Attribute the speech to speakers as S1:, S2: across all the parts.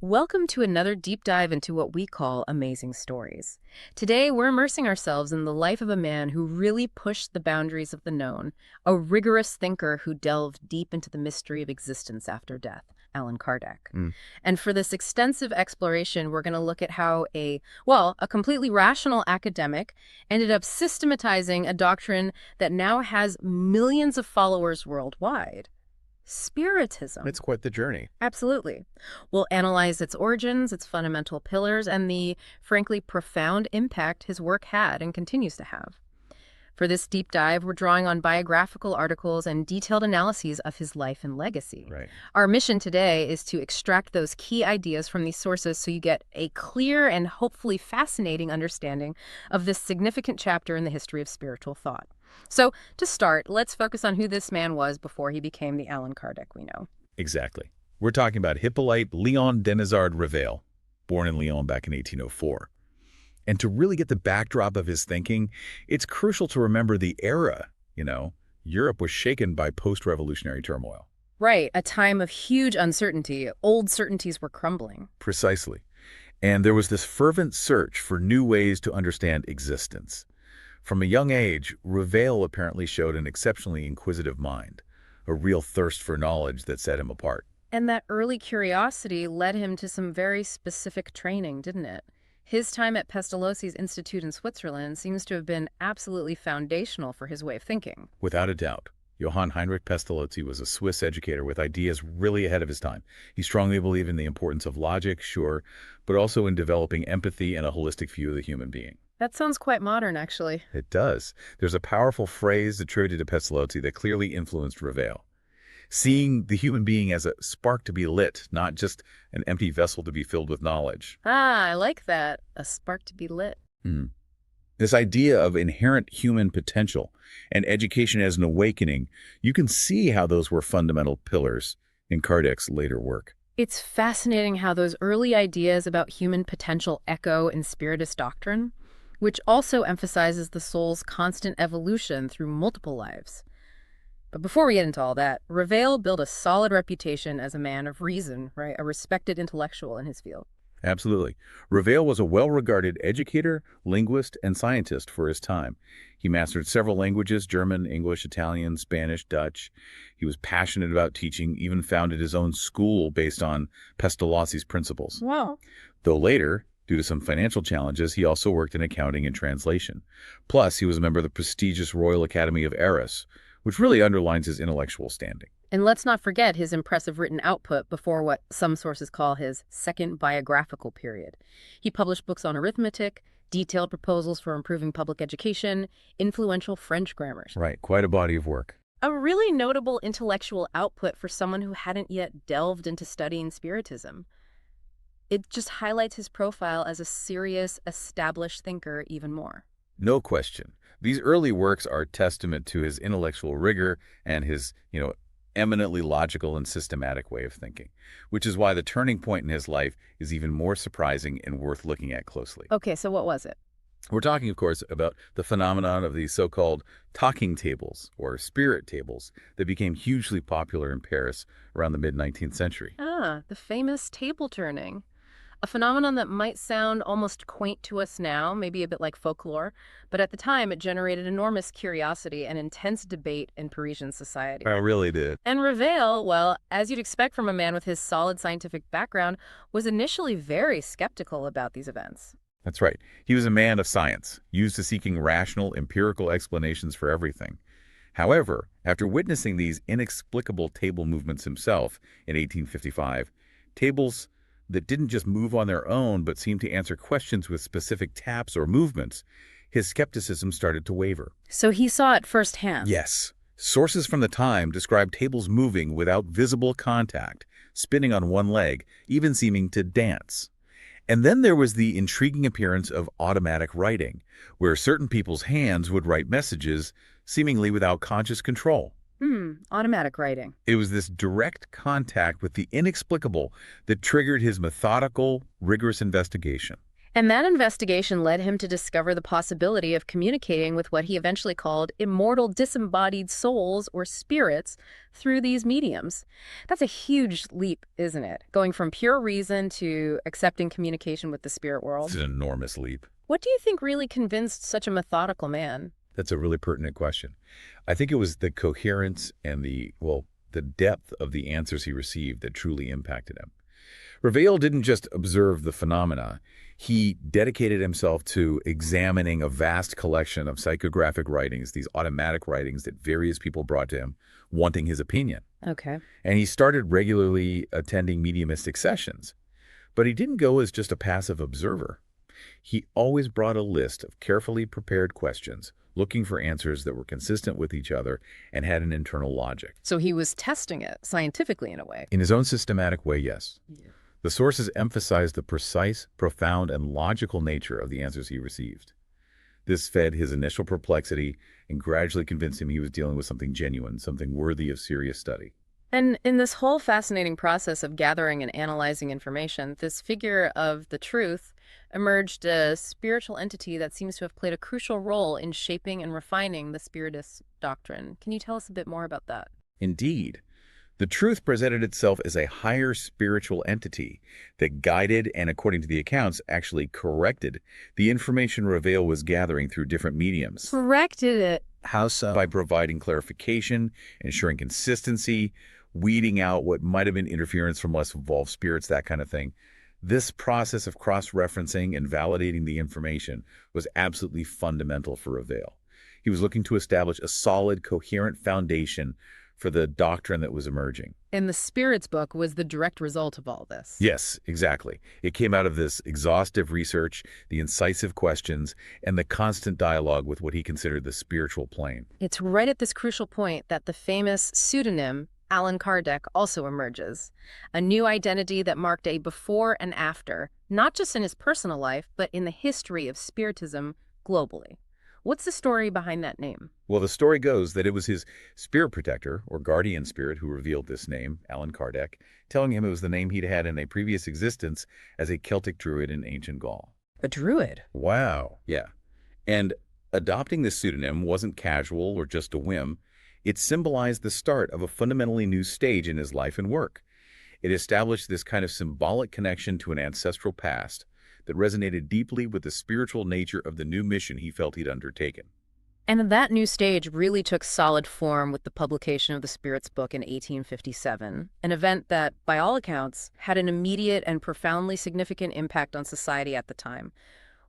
S1: Welcome to another deep dive into what we call amazing stories. Today, we're immersing ourselves in the life of a man who really pushed the boundaries of the known, a rigorous thinker who delved deep into the mystery of existence after death, Allan Kardec.
S2: Mm.
S1: And for this extensive exploration, we're going to look at how a completely rational academic ended up systematizing a doctrine that now has millions of followers worldwide. Spiritism.
S2: It's quite the journey.
S1: Absolutely. We'll analyze its origins, its fundamental pillars, and the, frankly, profound impact his work had and continues to have. For this deep dive, we're drawing on biographical articles and detailed analyses of his life and legacy.
S2: Right.
S1: Our mission today is to extract those key ideas from these sources so you get a clear and hopefully fascinating understanding of this significant chapter in the history of spiritual thought. So, to start, let's focus on who this man was before he became the Allan Kardec we know.
S2: Exactly. We're talking about Hippolyte Léon Denisard Revel, born in Lyon back in 1804. And to really get the backdrop of his thinking, it's crucial to remember the era. Europe was shaken by post-revolutionary turmoil.
S1: Right, a time of huge uncertainty. Old certainties were crumbling.
S2: Precisely. And there was this fervent search for new ways to understand existence. From a young age, Revel apparently showed an exceptionally inquisitive mind, a real thirst for knowledge that set him apart.
S1: And that early curiosity led him to some very specific training, didn't it? His time at Pestalozzi's Institute in Switzerland seems to have been absolutely foundational for his way of thinking.
S2: Without a doubt, Johann Heinrich Pestalozzi was a Swiss educator with ideas really ahead of his time. He strongly believed in the importance of logic, sure, but also in developing empathy and a holistic view of the human being.
S1: That sounds quite modern, actually.
S2: It does. There's a powerful phrase attributed to Pestalozzi that clearly influenced Revel. Seeing the human being as a spark to be lit, not just an empty vessel to be filled with knowledge.
S1: Ah, I like that. A spark to be lit.
S2: Mhm. This idea of inherent human potential and education as an awakening, you can see how those were fundamental pillars in Kardec's later work.
S1: It's fascinating how those early ideas about human potential echo in Spiritist doctrine, which also emphasizes the soul's constant evolution through multiple lives. But before we get into all that, Revel built a solid reputation as a man of reason, right? A respected intellectual in his field.
S2: Absolutely. Revel was a well-regarded educator, linguist, and scientist for his time. He mastered several languages: German, English, Italian, Spanish, Dutch. He was passionate about teaching, even founded his own school based on Pestalozzi's principles.
S1: Wow.
S2: Though later, due to some financial challenges, he also worked in accounting and translation. Plus, he was a member of the prestigious Royal Academy of Arras, which really underlines his intellectual standing.
S1: And let's not forget his impressive written output before what some sources call his second biographical period. He published books on arithmetic, detailed proposals for improving public education, influential French grammars.
S2: Right, quite a body of work.
S1: A really notable intellectual output for someone who hadn't yet delved into studying Spiritism. It just highlights his profile as a serious, established thinker even more.
S2: No question. These early works are testament to his intellectual rigor and his, eminently logical and systematic way of thinking, which is why the turning point in his life is even more surprising and worth looking at closely.
S1: Okay, so what was it?
S2: We're talking, of course, about the phenomenon of these so-called talking tables or spirit tables that became hugely popular in Paris around the mid-19th century.
S1: Ah, the famous table turning. A phenomenon that might sound almost quaint to us now, maybe a bit like folklore, but at the time it generated enormous curiosity and intense debate in Parisian society.
S2: I really did.
S1: And Revel, well, as you'd expect from a man with his solid scientific background, was initially very skeptical about these events.
S2: That's right. He was a man of science, used to seeking rational, empirical explanations for everything. However, after witnessing these inexplicable table movements himself in 1855, tables that didn't just move on their own but seemed to answer questions with specific taps or movements, his skepticism started to waver.
S1: So he saw it firsthand.
S2: Yes. Sources from the time described tables moving without visible contact, spinning on one leg, even seeming to dance. And then there was the intriguing appearance of automatic writing, where certain people's hands would write messages seemingly without conscious control.
S1: Automatic writing.
S2: It was this direct contact with the inexplicable that triggered his methodical, rigorous investigation.
S1: And that investigation led him to discover the possibility of communicating with what he eventually called immortal disembodied souls or spirits through these mediums. That's a huge leap, isn't it? Going from pure reason to accepting communication with the spirit
S2: It's
S1: world.
S2: an enormous leap.
S1: What do you think really convinced such a methodical man?
S2: That's a really pertinent question. I think it was the coherence and the depth of the answers he received that truly impacted him. Reveille didn't just observe the phenomena. He dedicated himself to examining a vast collection of psychographic writings, these automatic writings that various people brought to him, wanting his opinion.
S1: Okay.
S2: And he started regularly attending mediumistic sessions. But he didn't go as just a passive observer. He always brought a list of carefully prepared questions, looking for answers that were consistent with each other and had an internal logic.
S1: So he was testing it scientifically in a way.
S2: In his own systematic way, yes.
S1: Yeah.
S2: The sources emphasized the precise, profound, and logical nature of the answers he received. This fed his initial perplexity and gradually convinced him he was dealing with something genuine, something worthy of serious study.
S1: And in this whole fascinating process of gathering and analyzing information, this figure of the truth emerged a spiritual entity that seems to have played a crucial role in shaping and refining the Spiritist doctrine. Can you tell us a bit more about that?
S2: Indeed, the truth presented itself as a higher spiritual entity that guided and, according to the accounts, actually corrected the information Reveille was gathering through different mediums.
S1: Corrected it.
S2: How so? By providing clarification, ensuring consistency, weeding out what might have been interference from less evolved spirits, that kind of thing. This process of cross-referencing and validating the information was absolutely fundamental for Reveille. He was looking to establish a solid, coherent foundation for the doctrine that was emerging.
S1: And the Spirits book was the direct result of all this.
S2: Yes, exactly. It came out of this exhaustive research, the incisive questions, and the constant dialogue with what he considered the spiritual plane.
S1: It's right at this crucial point that the famous pseudonym Allan Kardec also emerges, a new identity that marked a before and after, not just in his personal life, but in the history of Spiritism globally. What's the story behind that name?
S2: Well, the story goes that it was his spirit protector, or guardian spirit, who revealed this name, Allan Kardec, telling him it was the name he'd had in a previous existence as a Celtic druid in ancient Gaul.
S1: A druid.
S2: Wow. Yeah. And adopting this pseudonym wasn't casual or just a whim. It symbolized the start of a fundamentally new stage in his life and work. It established this kind of symbolic connection to an ancestral past that resonated deeply with the spiritual nature of the new mission he felt he'd undertaken.
S1: And that new stage really took solid form with the publication of the Spirits book in 1857, an event that, by all accounts, had an immediate and profoundly significant impact on society at the time.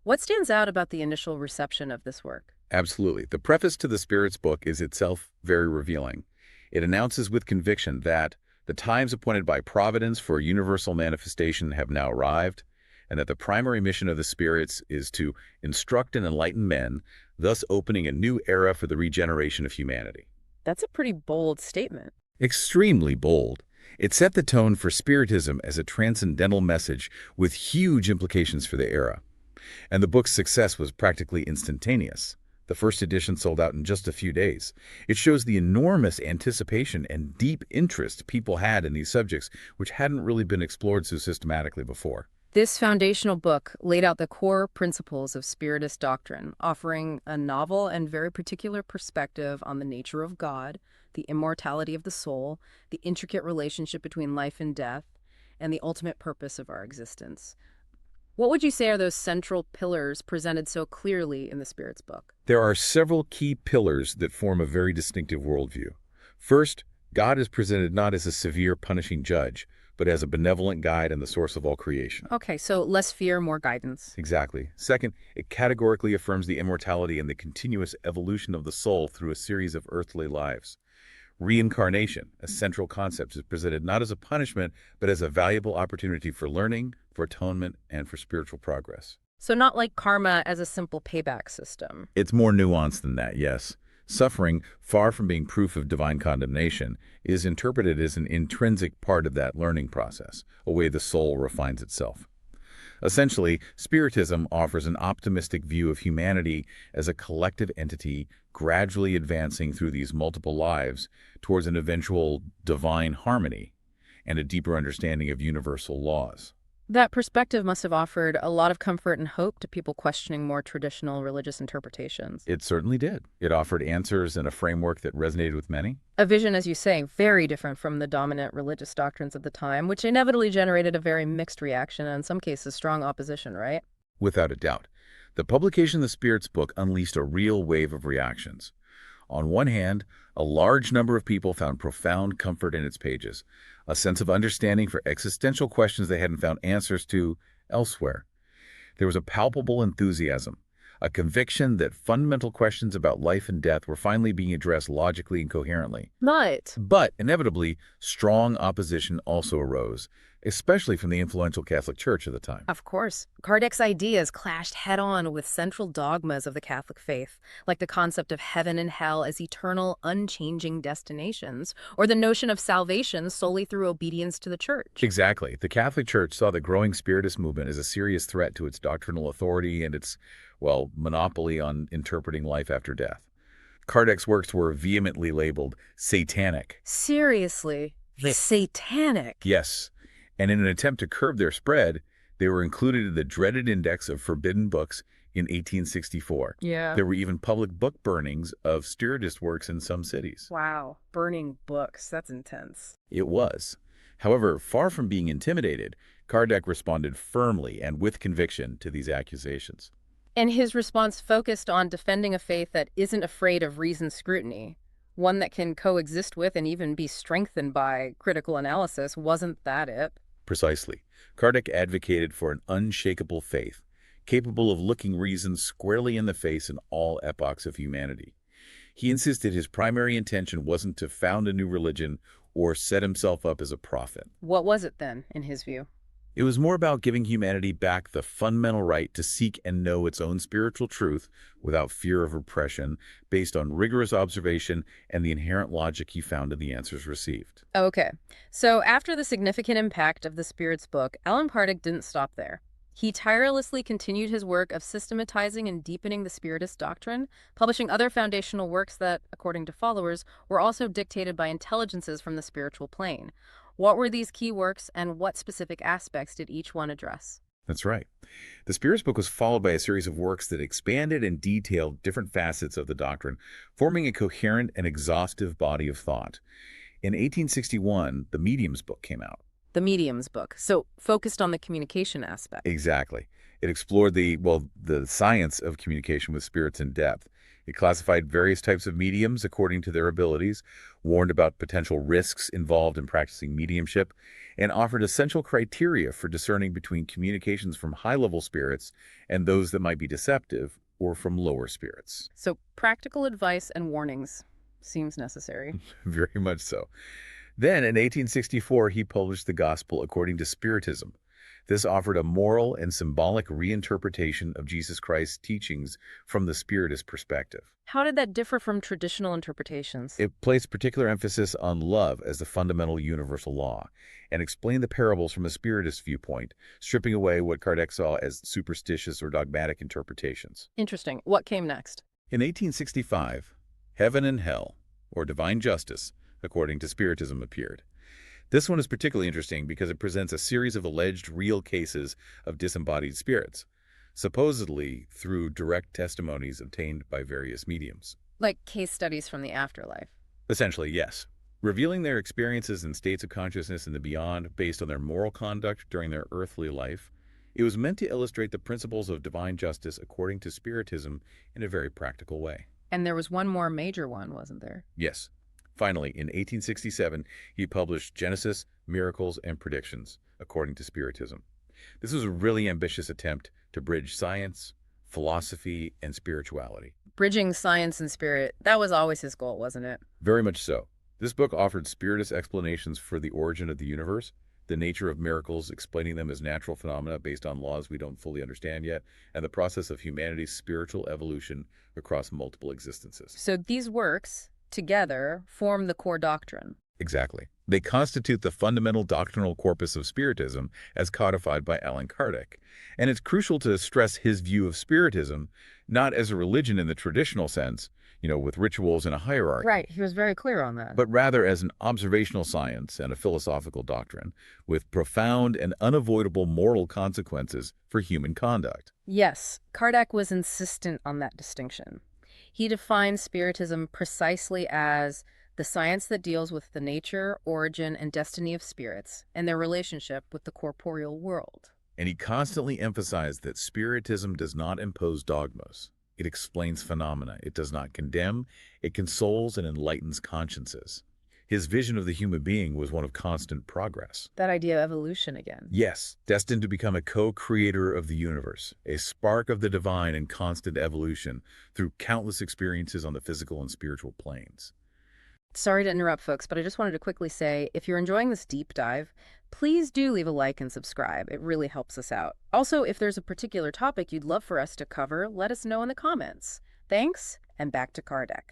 S1: What stands out about the initial reception of this work?
S2: Absolutely. The preface to the Spirits book is itself very revealing. It announces with conviction that the times appointed by Providence for universal manifestation have now arrived, and that the primary mission of the spirits is to instruct and enlighten men, thus opening a new era for the regeneration of humanity.
S1: That's a pretty bold statement.
S2: Extremely bold. It set the tone for Spiritism as a transcendental message with huge implications for the era. And the book's success was practically instantaneous. The first edition sold out in just a few days. It shows the enormous anticipation and deep interest people had in these subjects, which hadn't really been explored so systematically before.
S1: This foundational book laid out the core principles of Spiritist doctrine, offering a novel and very particular perspective on the nature of God, the immortality of the soul, the intricate relationship between life and death, and the ultimate purpose of our existence. What would you say are those central pillars presented so clearly in the Spirits book?
S2: There are several key pillars that form a very distinctive worldview. First, God is presented not as a severe, punishing judge, but as a benevolent guide and the source of all creation.
S1: Okay, so less fear, more guidance.
S2: Exactly. Second, it categorically affirms the immortality and the continuous evolution of the soul through a series of earthly lives. Reincarnation, a central concept, is presented not as a punishment, but as a valuable opportunity for learning, for atonement, and for spiritual progress.
S1: So not like karma as a simple payback system.
S2: It's more nuanced than that, yes. Suffering, far from being proof of divine condemnation, is interpreted as an intrinsic part of that learning process, a way the soul refines itself. Essentially, Spiritism offers an optimistic view of humanity as a collective entity gradually advancing through these multiple lives towards an eventual divine harmony and a deeper understanding of universal laws.
S1: That perspective must have offered a lot of comfort and hope to people questioning more traditional religious interpretations.
S2: It certainly did. It offered answers in a framework that resonated with many.
S1: A vision, as you say, very different from the dominant religious doctrines of the time, which inevitably generated a very mixed reaction and in some cases strong opposition, right?
S2: Without a doubt. The publication of the Spirit's book unleashed a real wave of reactions. On one hand, a large number of people found profound comfort in its pages, a sense of understanding for existential questions they hadn't found answers to elsewhere. There was a palpable enthusiasm, a conviction that fundamental questions about life and death were finally being addressed logically and coherently.
S1: Right.
S2: But inevitably, strong opposition also arose, especially from the influential Catholic Church at the time.
S1: Of course. Kardec's ideas clashed head-on with central dogmas of the Catholic faith, like the concept of heaven and hell as eternal, unchanging destinations, or the notion of salvation solely through obedience to the Church.
S2: Exactly. The Catholic Church saw the growing Spiritist movement as a serious threat to its doctrinal authority and its, well, monopoly on interpreting life after death. Kardec's works were vehemently labeled satanic.
S1: Seriously? Satanic?
S2: Yes, and in an attempt to curb their spread, they were included in the dreaded index of forbidden books in 1864.
S1: Yeah.
S2: There were even public book burnings of Spiritist works in some cities.
S1: Wow. Burning books. That's intense.
S2: It was. However, far from being intimidated, Kardec responded firmly and with conviction to these accusations.
S1: And his response focused on defending a faith that isn't afraid of reasoned scrutiny, one that can coexist with and even be strengthened by critical analysis. Wasn't that it?
S2: Precisely. Kardec advocated for an unshakable faith, capable of looking reason squarely in the face in all epochs of humanity. He insisted his primary intention wasn't to found a new religion or set himself up as a prophet.
S1: What was it then, in his view?
S2: It was more about giving humanity back the fundamental right to seek and know its own spiritual truth without fear of repression, based on rigorous observation and the inherent logic he found in the answers received.
S1: Okay, so after the significant impact of the Spirit's book, Allan Kardec didn't stop there. He tirelessly continued his work of systematizing and deepening the Spiritist doctrine, publishing other foundational works that, according to followers, were also dictated by intelligences from the spiritual plane. What were these key works, and what specific aspects did each one address?
S2: That's right. The Spirit's book was followed by a series of works that expanded and detailed different facets of the doctrine, forming a coherent and exhaustive body of thought. In 1861, the Medium's book came out.
S1: The Medium's book, so focused on the communication aspect.
S2: Exactly. It explored the science of communication with spirits in depth. It classified various types of mediums according to their abilities, warned about potential risks involved in practicing mediumship, and offered essential criteria for discerning between communications from high-level spirits and those that might be deceptive or from lower spirits.
S1: So practical advice and warnings seems necessary.
S2: Very much so. Then, in 1864, he published The Gospel According to Spiritism. This offered a moral and symbolic reinterpretation of Jesus Christ's teachings from the Spiritist perspective.
S1: How did that differ from traditional interpretations?
S2: It placed particular emphasis on love as the fundamental universal law and explained the parables from a Spiritist viewpoint, stripping away what Kardec saw as superstitious or dogmatic interpretations.
S1: Interesting. What came next?
S2: In 1865, Heaven and Hell, or Divine Justice, according to Spiritism, appeared. This one is particularly interesting because it presents a series of alleged real cases of disembodied spirits, supposedly through direct testimonies obtained by various mediums.
S1: Like case studies from the afterlife.
S2: Essentially, yes. Revealing their experiences in states of consciousness in the beyond based on their moral conduct during their earthly life, it was meant to illustrate the principles of divine justice according to Spiritism in a very practical way.
S1: And there was one more major one, wasn't there?
S2: Yes. Finally, in 1867, he published Genesis, Miracles, and Predictions, according to Spiritism. This was a really ambitious attempt to bridge science, philosophy, and spirituality.
S1: Bridging science and spirit, that was always his goal, wasn't it?
S2: Very much so. This book offered Spiritist explanations for the origin of the universe, the nature of miracles, explaining them as natural phenomena based on laws we don't fully understand yet, and the process of humanity's spiritual evolution across multiple existences.
S1: So these works, together, form the core doctrine.
S2: Exactly. They constitute the fundamental doctrinal corpus of Spiritism as codified by Allan Kardec. And it's crucial to stress his view of Spiritism, not as a religion in the traditional sense, with rituals and a hierarchy,
S1: Right, he was very clear on that.
S2: but rather as an observational science and a philosophical doctrine with profound and unavoidable moral consequences for human conduct.
S1: Yes, Kardec was insistent on that distinction. He defined Spiritism precisely as the science that deals with the nature, origin, and destiny of spirits and their relationship with the corporeal world.
S2: And he constantly emphasized that Spiritism does not impose dogmas. It explains phenomena. It does not condemn. It consoles and enlightens consciences. His vision of the human being was one of constant progress.
S1: That idea of evolution again.
S2: Yes, destined to become a co-creator of the universe, a spark of the divine in constant evolution through countless experiences on the physical and spiritual planes.
S1: Sorry to interrupt, folks, but I just wanted to quickly say, if you're enjoying this deep dive, please do leave a like and subscribe. It really helps us out. Also, if there's a particular topic you'd love for us to cover, let us know in the comments. Thanks, and back to Kardec.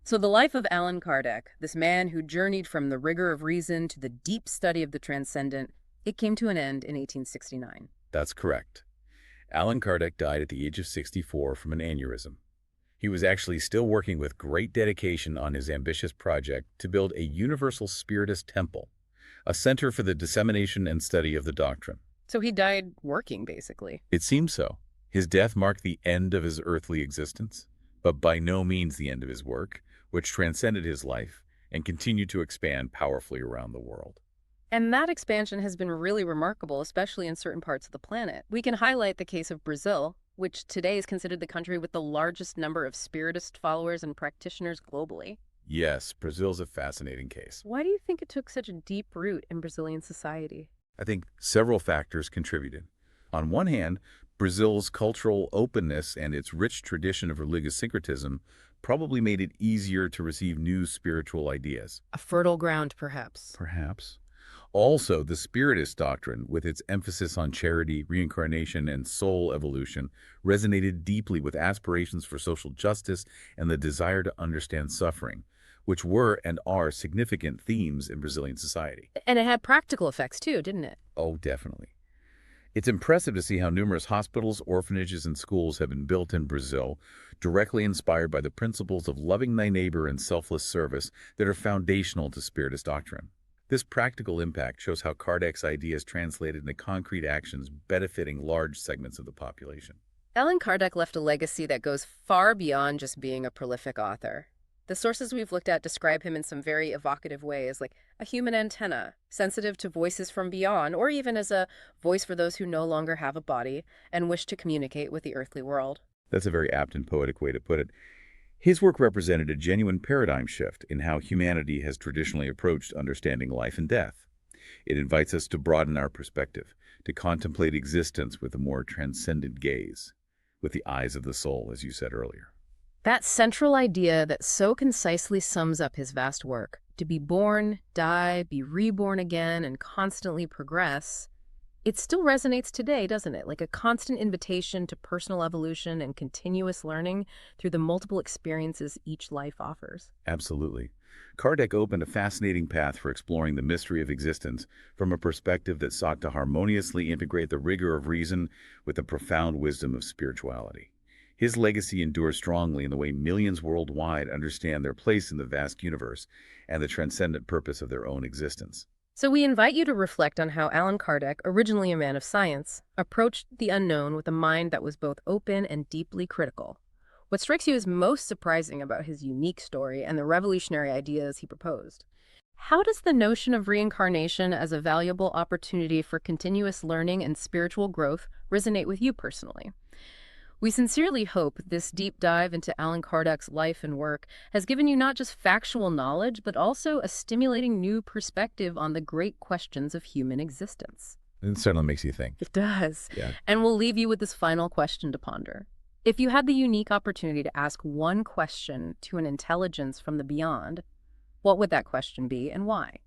S1: So the life of Allan Kardec, this man who journeyed from the rigor of reason to the deep study of the transcendent, it came to an end in 1869.
S2: That's correct. Allan Kardec died at the age of 64 from an aneurysm. He was actually still working with great dedication on his ambitious project to build a universal spiritist temple, a center for the dissemination and study of the doctrine.
S1: So he died working, basically.
S2: It seems so. His death marked the end of his earthly existence, but by no means the end of his work, which transcended his life and continued to expand powerfully around the world.
S1: And that expansion has been really remarkable, especially in certain parts of the planet. We can highlight the case of Brazil, which today is considered the country with the largest number of Spiritist followers and practitioners globally.
S2: Yes, Brazil's a fascinating case.
S1: Why do you think it took such a deep root in Brazilian society?
S2: I think several factors contributed. On one hand, Brazil's cultural openness and its rich tradition of religious syncretism probably made it easier to receive new spiritual ideas.
S1: A fertile ground, perhaps.
S2: Perhaps. Also, the Spiritist doctrine, with its emphasis on charity, reincarnation, and soul evolution, resonated deeply with aspirations for social justice and the desire to understand suffering, which were and are significant themes in Brazilian society.
S1: And it had practical effects too, didn't it?
S2: Oh, definitely. It's impressive to see how numerous hospitals, orphanages, and schools have been built in Brazil, directly inspired by the principles of loving thy neighbor and selfless service that are foundational to Spiritist doctrine. This practical impact shows how Kardec's ideas translated into concrete actions benefiting large segments of the population.
S1: Allan Kardec left a legacy that goes far beyond just being a prolific author. The sources we've looked at describe him in some very evocative ways, like a human antenna, sensitive to voices from beyond, or even as a voice for those who no longer have a body and wish to communicate with the earthly world.
S2: That's a very apt and poetic way to put it. His work represented a genuine paradigm shift in how humanity has traditionally approached understanding life and death. It invites us to broaden our perspective, to contemplate existence with a more transcendent gaze, with the eyes of the soul, as you said earlier.
S1: That central idea that so concisely sums up his vast work, to be born, die, be reborn again, and constantly progress, it still resonates today, doesn't it? Like a constant invitation to personal evolution and continuous learning through the multiple experiences each life offers.
S2: Absolutely. Kardec opened a fascinating path for exploring the mystery of existence from a perspective that sought to harmoniously integrate the rigor of reason with the profound wisdom of spirituality. His legacy endures strongly in the way millions worldwide understand their place in the vast universe and the transcendent purpose of their own existence.
S1: So we invite you to reflect on how Allan Kardec, originally a man of science, approached the unknown with a mind that was both open and deeply critical. What strikes you as most surprising about his unique story and the revolutionary ideas he proposed? How does the notion of reincarnation as a valuable opportunity for continuous learning and spiritual growth resonate with you personally? We sincerely hope this deep dive into Allan Kardec's life and work has given you not just factual knowledge, but also a stimulating new perspective on the great questions of human existence.
S2: It certainly makes you think.
S1: It does.
S2: Yeah.
S1: And we'll leave you with this final question to ponder. If you had the unique opportunity to ask one question to an intelligence from the beyond, what would that question be and why?